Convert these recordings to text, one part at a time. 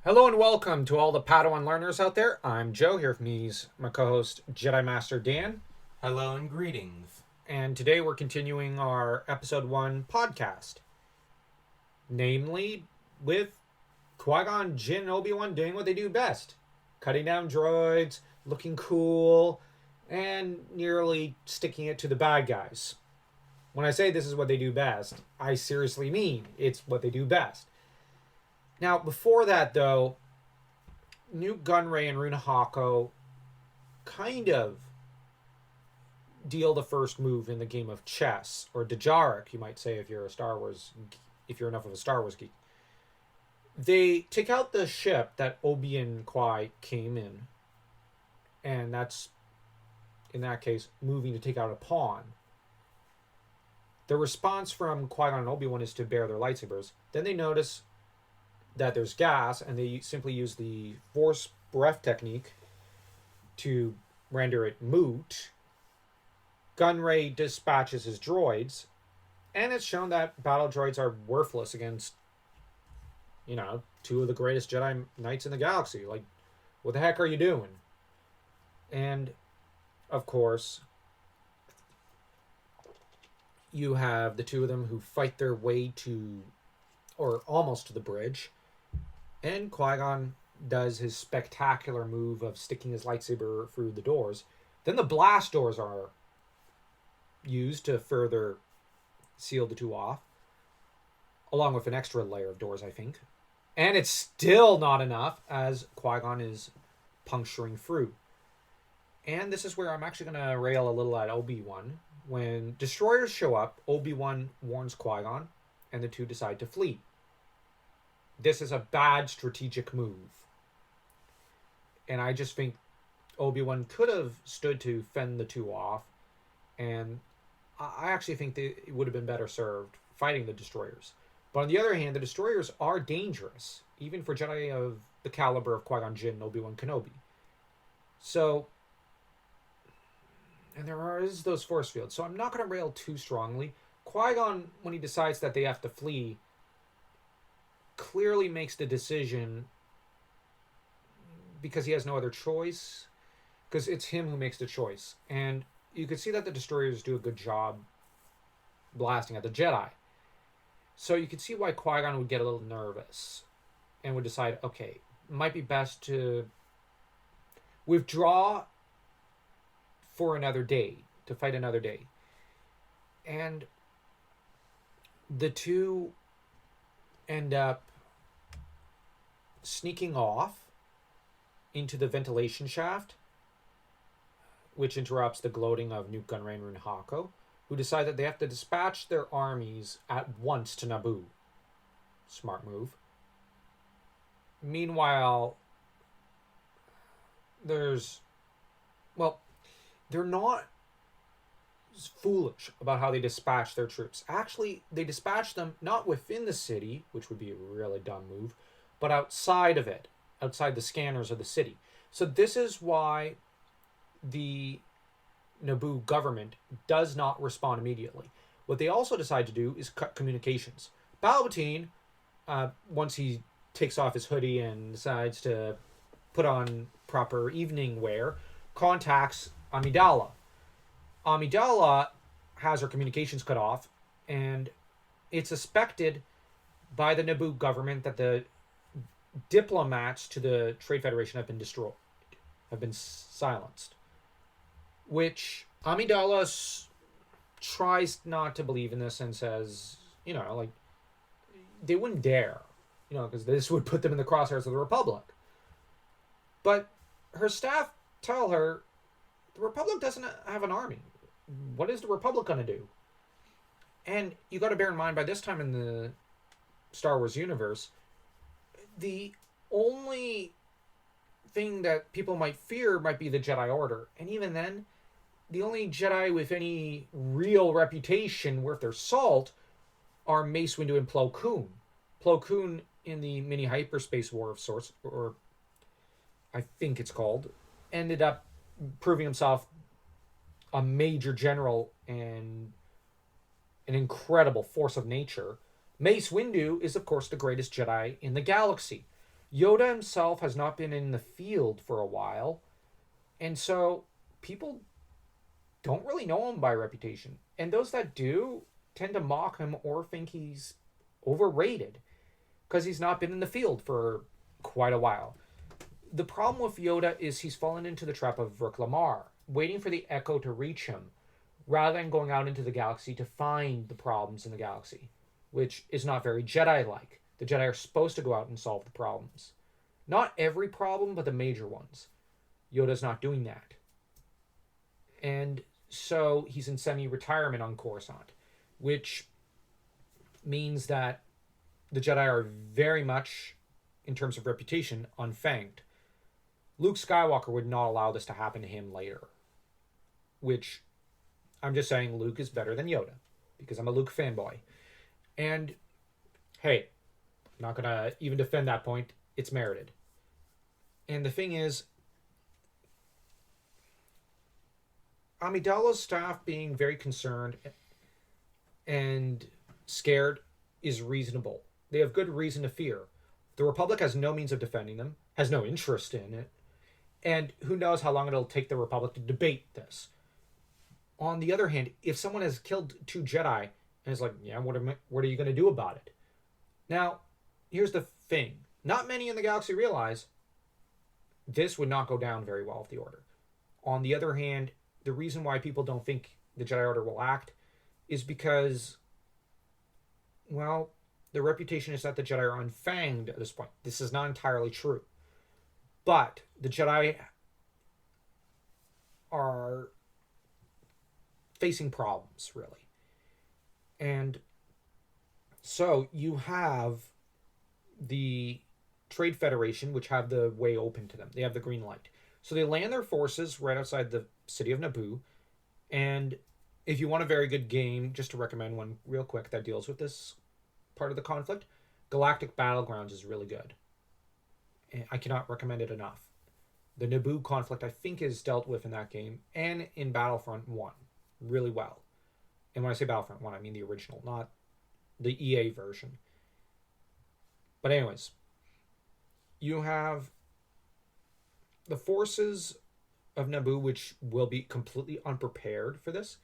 Hello and welcome to all the Padawan learners out there. I'm Joe, here with me is my co-host Jedi Master Dan. Hello and greetings. And today we're continuing our episode 1 podcast. Namely, with Qui-Gon, Jinn, and Obi-Wan doing what they do best. Cutting down droids, looking cool, and nearly sticking it to the bad guys. When I say this is what they do best, I seriously mean it's what they do best. Now, before that, though, Nute Gunray and Runa Hako kind of deal the first move in the game of chess, or Dejarik, you might say, if you're enough of a Star Wars geek. They take out the ship that Obi and Qui came in, and that's, in that case, moving to take out a pawn. The response from Qui-Gon and Obi-Wan is to bare their lightsabers. Then they notice that there's gas, and they simply use the force breath technique to render it moot. Gunray dispatches his droids, and it's shown that battle droids are worthless against, two of the greatest Jedi Knights in the galaxy. Like, what the heck are you doing? And, of course, you have the two of them who fight their way to, or almost to the bridge. And Qui-Gon does his spectacular move of sticking his lightsaber through the doors. Then the blast doors are used to further seal the two off, along with an extra layer of doors, I think. And it's still not enough, as Qui-Gon is puncturing through. And this is where I'm actually going to rail a little at Obi-Wan. When destroyers show up, Obi-Wan warns Qui-Gon, and the two decide to flee. This is a bad strategic move. And I just think Obi-Wan could have stood to fend the two off. And I actually think that it would have been better served fighting the destroyers. But on the other hand, the destroyers are dangerous, even for Jedi of the caliber of Qui-Gon Jinn and Obi-Wan Kenobi. So, and there is those force fields. So I'm not going to rail too strongly. Qui-Gon, when he decides that they have to flee, clearly makes the decision because he has no other choice, because it's him who makes the choice. And you can see that the destroyers do a good job blasting at the Jedi. So you can see why Qui-Gon would get a little nervous and would decide, okay, it might be best to withdraw for another day, to fight another day. And the two end up sneaking off into the ventilation shaft, which interrupts the gloating of Nute Gunray and Runa Hako, who decide that they have to dispatch their armies at once to Naboo. Smart move. Meanwhile, they're not foolish about how they dispatch their troops. Actually, they dispatch them not within the city, which would be a really dumb move, but outside of it, outside the scanners of the city. So this is why the Naboo government does not respond immediately. What they also decide to do is cut communications. Palpatine, once he takes off his hoodie and decides to put on proper evening wear, contacts Amidala. Amidala has her communications cut off, and it's suspected by the Naboo government that the diplomats to the Trade Federation have been destroyed, have been silenced. Which Amidala tries not to believe in this and says, they wouldn't dare, because this would put them in the crosshairs of the Republic. But her staff tell her, the Republic doesn't have an army. What is the Republic going to do? And you got to bear in mind, by this time in the Star Wars universe, the only thing that people might fear might be the Jedi Order. And even then, the only Jedi with any real reputation worth their salt are Mace Windu and Plo Koon. Plo Koon, in the mini hyperspace war of sorts, or I think it's called, ended up proving himself a major general and an incredible force of nature. Mace Windu is, of course, the greatest Jedi in the galaxy. Yoda himself has not been in the field for a while, and so people don't really know him by reputation. And those that do tend to mock him or think he's overrated because he's not been in the field for quite a while. The problem with Yoda is he's fallen into the trap of Rook Lamar, waiting for the Echo to reach him, rather than going out into the galaxy to find the problems in the galaxy, which is not very Jedi like. The Jedi are supposed to go out and solve the problems. Not every problem, but the major ones. Yoda's not doing that. And so he's in semi-retirement on Coruscant, which means that the Jedi are very much, in terms of reputation, unfanged. Luke Skywalker would not allow this to happen to him later. Which, I'm just saying Luke is better than Yoda, because I'm a Luke fanboy. And, hey, I'm not going to even defend that point. It's merited. And the thing is, Amidala's staff being very concerned and scared is reasonable. They have good reason to fear. The Republic has no means of defending them, has no interest in it, and who knows how long it'll take the Republic to debate this. On the other hand, if someone has killed 2 Jedi and is like, yeah, what are you going to do about it? Now, here's the thing. Not many in the galaxy realize this would not go down very well with the Order. On the other hand, the reason why people don't think the Jedi Order will act is because, well, the reputation is that the Jedi are unfanged at this point. This is not entirely true. But the Jedi are facing problems, really. And so you have the Trade Federation, which have the way open to them. They have the green light. So they land their forces right outside the city of Naboo. And if you want a very good game, just to recommend one real quick that deals with this part of the conflict, Galactic Battlegrounds is really good. And I cannot recommend it enough. The Naboo conflict, I think, is dealt with in that game and in Battlefront 1 really well. And when I say Battlefront 1, I mean the original, not the EA version. But anyways, you have the forces of Naboo, which will be completely unprepared for this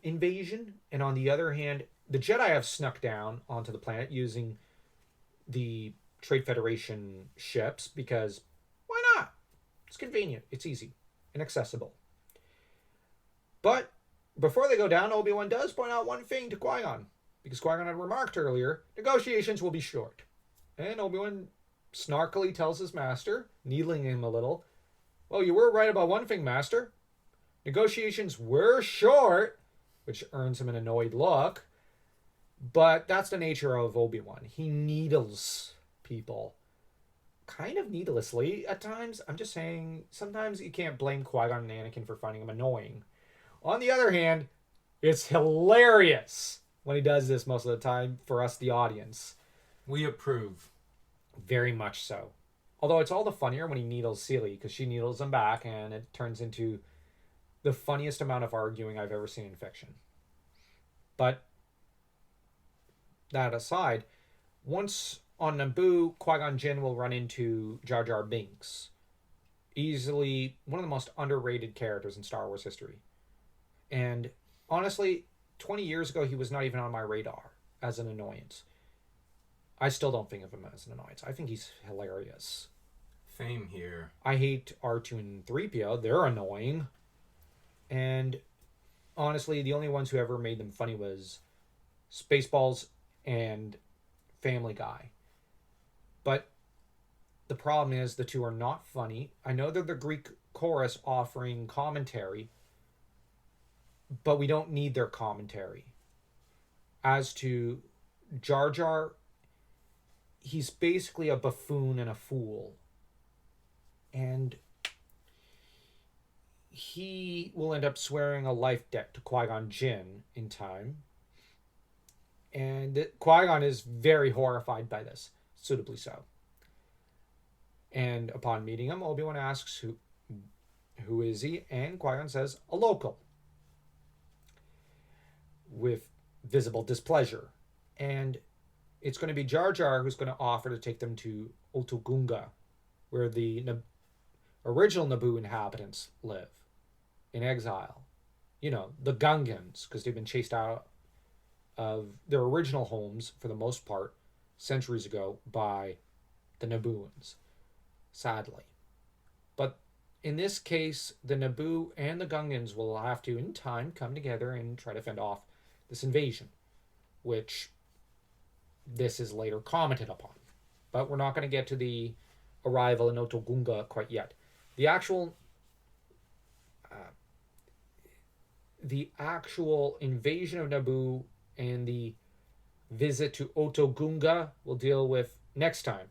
invasion. And on the other hand, the Jedi have snuck down onto the planet using the Trade Federation ships because why not? It's convenient, it's easy, and accessible. But before they go down, Obi-Wan does point out one thing to Qui-Gon, because Qui-Gon had remarked earlier, negotiations will be short. And Obi-Wan snarkily tells his master, needling him a little, well, you were right about one thing, Master. Negotiations were short, which earns him an annoyed look. But that's the nature of Obi-Wan. He needles people. Kind of needlessly at times. I'm just saying, sometimes you can't blame Qui-Gon and Anakin for finding him annoying. On the other hand, it's hilarious when he does this most of the time for us, the audience. We approve. Very much so. Although it's all the funnier when he needles Seely, because she needles him back, and it turns into the funniest amount of arguing I've ever seen in fiction. But that aside, once on Naboo, Qui-Gon Jinn will run into Jar Jar Binks. Easily one of the most underrated characters in Star Wars history. And honestly, 20 years ago, he was not even on my radar as an annoyance. I still don't think of him as an annoyance. I think he's hilarious. Same here. I hate R2 and 3PO. They're annoying. And honestly, the only ones who ever made them funny was Spaceballs and Family Guy. But the problem is the two are not funny. I know they're the Greek chorus offering commentary, but we don't need their commentary. As to Jar Jar, he's basically a buffoon and a fool. And he will end up swearing a life debt to Qui-Gon Jinn in time. And Qui-Gon is very horrified by this, suitably so. And upon meeting him, Obi-Wan asks, who is he? And Qui-Gon says, a local. With visible displeasure. And it's going to be Jar Jar who's going to offer to take them to Otogunga, where the original Naboo inhabitants live in exile. You know, the Gungans, because they've been chased out of their original homes for the most part centuries ago by the Nabooans, sadly. But in this case, the Naboo and the Gungans will have to, in time, come together and try to fend off this invasion, which this is later commented upon. But we're not going to get to the arrival in Otogunga quite yet. The actual invasion of Naboo and the visit to Otogunga we'll deal with next time.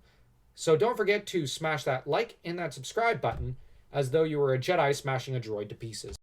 So don't forget to smash that like and that subscribe button as though you were a Jedi smashing a droid to pieces.